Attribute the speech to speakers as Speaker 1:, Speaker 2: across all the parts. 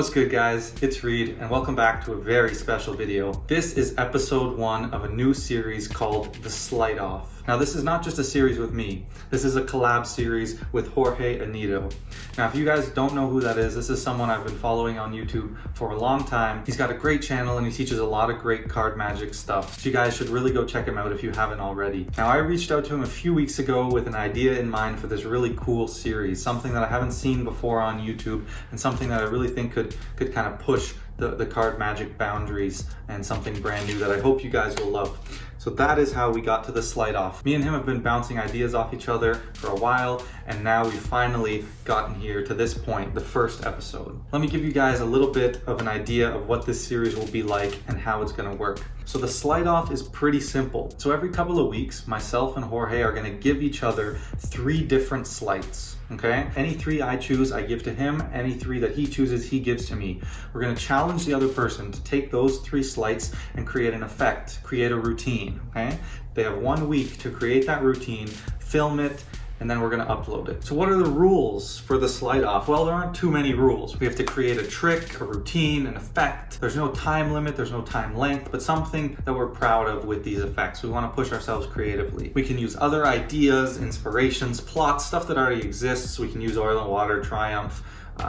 Speaker 1: What's good, guys? It's Reed and welcome back to a very special video. This is episode 1 of a new series called the Sleight Off. Now, this is not just a series with me. This is a collab series with Jorge Anido. Now, if you guys don't know who that is, this is someone I've been following on YouTube for a long time. He's got a great channel and he teaches a lot of great card magic stuff. So you guys should really go check him out if you haven't already. Now, I reached out to him a few weeks ago with an idea in mind for this really cool series, something that I haven't seen before on YouTube and something that I really think could kind of push the card magic boundaries and something brand new that I hope you guys will love. So that is how we got to the Sleight Off. Me and him have been bouncing ideas off each other for a while, and now we've finally gotten here to this point, the first episode. Let me give you guys a little bit of an idea of what this series will be like and how it's gonna work. So the Sleight Off is pretty simple. So every couple of weeks, myself and Jorge are gonna give each other 3 different sleights. Okay? Any 3 I choose, I give to him. Any 3 that he chooses, he gives to me. We're gonna challenge the other person to take those 3 sleights and create an effect, create a routine, okay? They have 1 week to create that routine, film it, and then we're gonna upload it. So what are the rules for the Sleight Off? Well, there aren't too many rules. We have to create a trick, a routine, an effect. There's no time limit, there's no time length, but something that we're proud of with these effects. We wanna push ourselves creatively. We can use other ideas, inspirations, plots, stuff that already exists. We can use oil and water, triumph,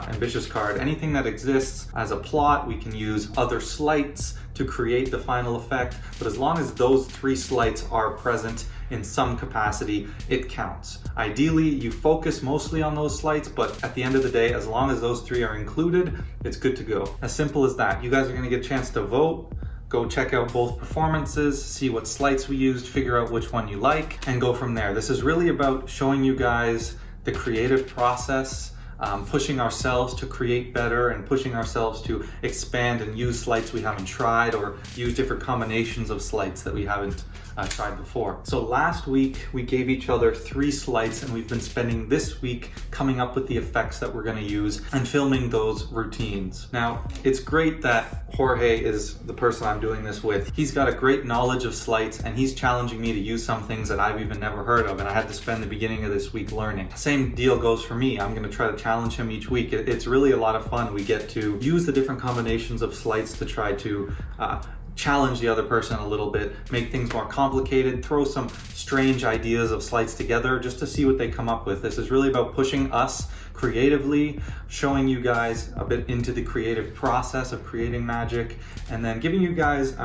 Speaker 1: ambitious card, anything that exists as a plot. We can use other sleights to create the final effect, but as long as those 3 sleights are present in some capacity, it counts. Ideally, you focus mostly on those sleights, but at the end of the day, as long as those 3 are included, it's good to go. As simple as that. You guys are gonna get a chance to vote. Go check out both performances, see what sleights we used, figure out which one you like, and go from there. This is really about showing you guys the creative process, pushing ourselves to create better and pushing ourselves to expand and use sleights we haven't tried or use different combinations of sleights that we haven't tried before. So last week we gave each other 3 sleights and we've been spending this week coming up with the effects that we're going to use and filming those routines. Now, it's great that Jorge is the person I'm doing this with. He's got a great knowledge of sleights and he's challenging me to use some things that I've even never heard of, and I had to spend the beginning of this week learning. Same deal goes for me. I'm going to try to challenge him each week. It's really a lot of fun. We get to use the different combinations of sleights to try to challenge the other person a little bit, make things more complicated, throw some strange ideas of sleights together just to see what they come up with. This is really about pushing us creatively, showing you guys a bit into the creative process of creating magic, and then giving you guys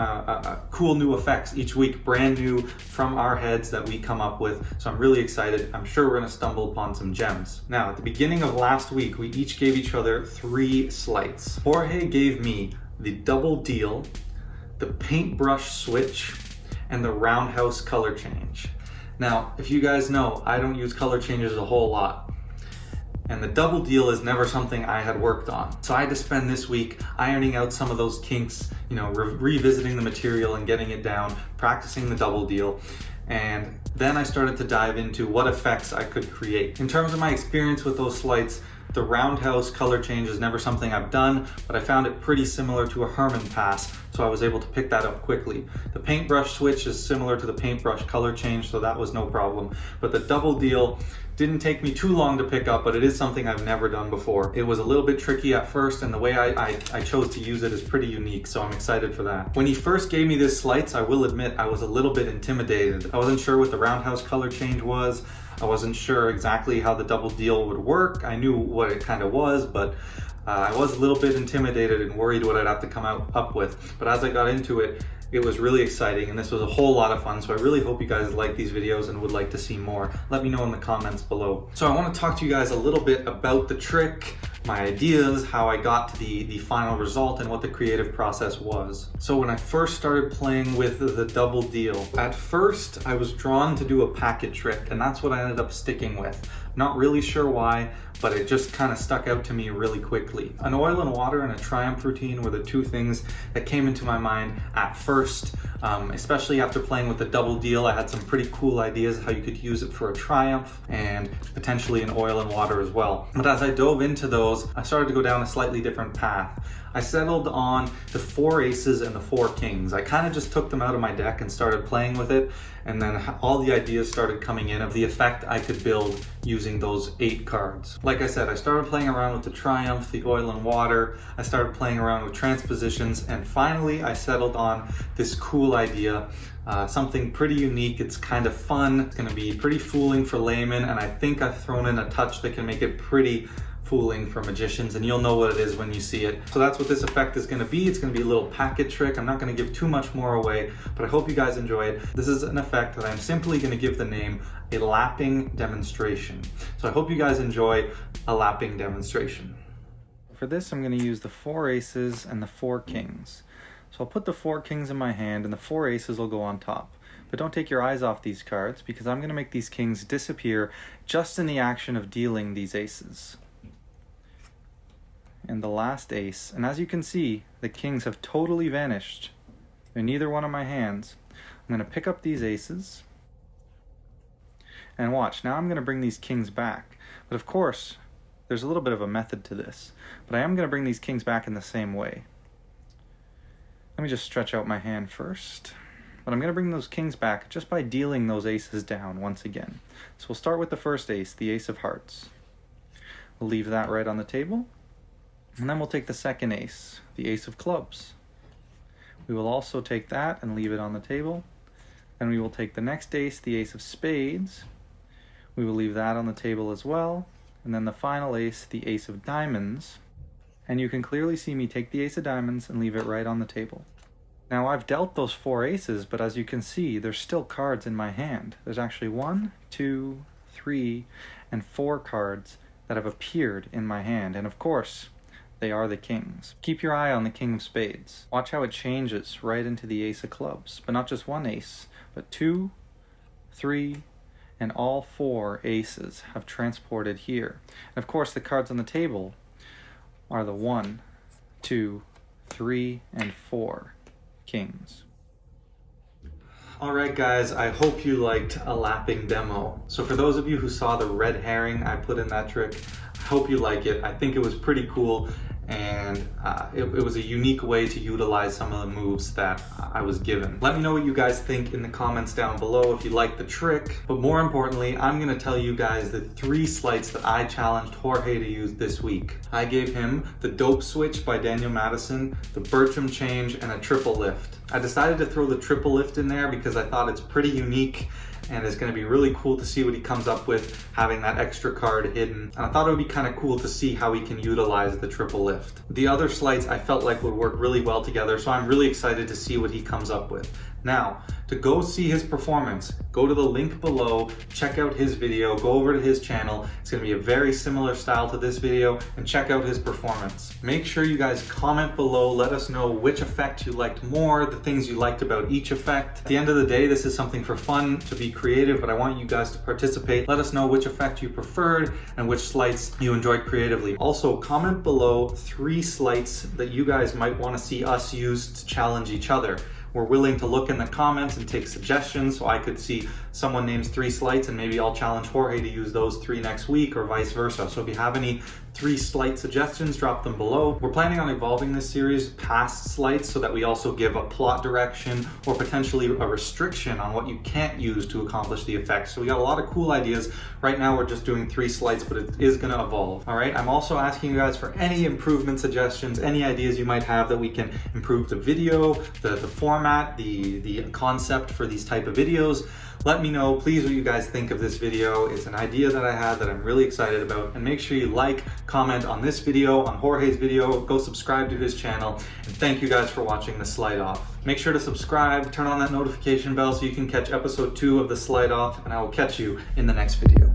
Speaker 1: cool new effects each week, brand new from our heads that we come up with. So I'm really excited. I'm sure we're gonna stumble upon some gems. Now, at the beginning of last week, we each gave each other 3 sleights. Jorge gave me the double deal, the paintbrush switch, and the roundhouse color change. Now, if you guys know, I don't use color changes a whole lot. And the double deal is never something I had worked on. So I had to spend this week ironing out some of those kinks, revisiting the material and getting it down, practicing the double deal. And then I started to dive into what effects I could create. In terms of my experience with those sleights, the roundhouse color change is never something I've done, but I found it pretty similar to a Herman pass, so I was able to pick that up quickly. The paintbrush switch is similar to the paintbrush color change, so that was no problem. But the double deal didn't take me too long to pick up, but it is something I've never done before. It was a little bit tricky at first, and the way I chose to use it is pretty unique, so I'm excited for that. When he first gave me this sleights, I will admit I was a little bit intimidated. I wasn't sure what the roundhouse color change was. I wasn't sure exactly how the double deal would work. I knew what it kind of was, but I was a little bit intimidated and worried what I'd have to come up with. But as I got into it, it was really exciting and this was a whole lot of fun. So I really hope you guys like these videos and would like to see more. Let me know in the comments below. So I want to talk to you guys a little bit about the trick, my ideas, how I got to the final result, and what the creative process was. So when I first started playing with the double deal, at first I was drawn to do a packet trick, and that's what I ended up sticking with. Not really sure why, but it just kind of stuck out to me really quickly. An oil and water and a triumph routine were the 2 things that came into my mind at first, especially after playing with the double deal. I had some pretty cool ideas how you could use it for a triumph and potentially an oil and water as well. But as I dove into those, I started to go down a slightly different path. I settled on the 4 aces and the 4 kings. I kind of just took them out of my deck and started playing with it, and then all the ideas started coming in of the effect I could build using those 8 cards. Like I said, I started playing around with the Triumph, the Oil and Water, I started playing around with transpositions, and finally I settled on this cool idea. Something pretty unique, it's kind of fun, it's going to be pretty fooling for laymen, and I think I've thrown in a touch that can make it pretty fooling for magicians, and you'll know what it is when you see it. So that's what this effect is going to be. It's going to be a little packet trick. I'm not going to give too much more away, but I hope you guys enjoy it. This is an effect that I'm simply going to give the name a lapping demonstration. So I hope you guys enjoy a lapping demonstration. For this, I'm going to use the 4 aces and the 4 kings. So I'll put the 4 kings in my hand and the 4 aces will go on top. But don't take your eyes off these cards, because I'm going to make these kings disappear just in the action of dealing these aces. And the last ace, and as you can see, the kings have totally vanished. They're neither one of my hands. I'm going to pick up these aces, and watch, now I'm going to bring these kings back. But of course, there's a little bit of a method to this, but I am going to bring these kings back in the same way. Let me just stretch out my hand first. But I'm going to bring those kings back just by dealing those aces down once again. So we'll start with the first ace, the ace of hearts. We'll leave that right on the table. And then we'll take the second ace, the ace of clubs. We will also take that and leave it on the table. Then we will take the next ace, the ace of spades. We will leave that on the table as well. And then the final ace, the ace of diamonds. And you can clearly see me take the ace of diamonds and leave it right on the table. Now I've dealt those 4 aces, but as you can see, there's still cards in my hand. There's actually 1, 2, 3, and 4 cards that have appeared in my hand. And of course, they are the kings. Keep your eye on the king of spades. Watch how it changes right into the ace of clubs. But not just 1 ace, but 2, 3, and all 4 aces have transported here. And of course, the cards on the table are the 1, 2, 3, and 4 kings. Alright guys, I hope you liked a lapping demo. So for those of you who saw the red herring I put in that trick, I hope you like it. I think it was pretty cool, and it was a unique way to utilize some of the moves that I was given. Let me know what you guys think in the comments down below if you like the trick, but more importantly, I'm going to tell you guys the 3 sleights that I challenged Jorge to use this week. I gave him the dope switch by Daniel Madison, the Bertram change, and a triple lift. I decided to throw the triple lift in there because I thought it's pretty unique, and it's going to be really cool to see what he comes up with, having that extra card hidden. And I thought it would be kind of cool to see how he can utilize the triple lift. The other sleights I felt like would work really well together, so I'm really excited to see what he comes up with. Now, to go see his performance, go to the link below, check out his video, go over to his channel. It's going to be a very similar style to this video, and check out his performance. Make sure you guys comment below, let us know which effect you liked more, the things you liked about each effect. At the end of the day, this is something for fun, to be creative, but I want you guys to participate. Let us know which effect you preferred and which sleights you enjoyed creatively. Also, comment below 3 sleights that you guys might want to see us use to challenge each other. We're willing to look in the comments and take suggestions, so I could see someone names 3 sleights and maybe I'll challenge Jorge to use those 3 next week, or vice versa. So if you have any 3 sleight suggestions, drop them below. We're planning on evolving this series past sleights so that we also give a plot direction or potentially a restriction on what you can't use to accomplish the effect. So we got a lot of cool ideas. Right now we're just doing 3 sleights, but it is going to evolve. All right, I'm also asking you guys for any improvement suggestions, any ideas you might have that we can improve the video, the format, the concept for these type of videos. Let me know, please, what you guys think of this video. It's an idea that I had that I'm really excited about. And make sure you like, comment on this video, on Jorge's video, go subscribe to his channel. And thank you guys for watching the Sleight Off. Make sure to subscribe, turn on that notification bell so you can catch episode 2 of the Sleight Off, and I will catch you in the next video.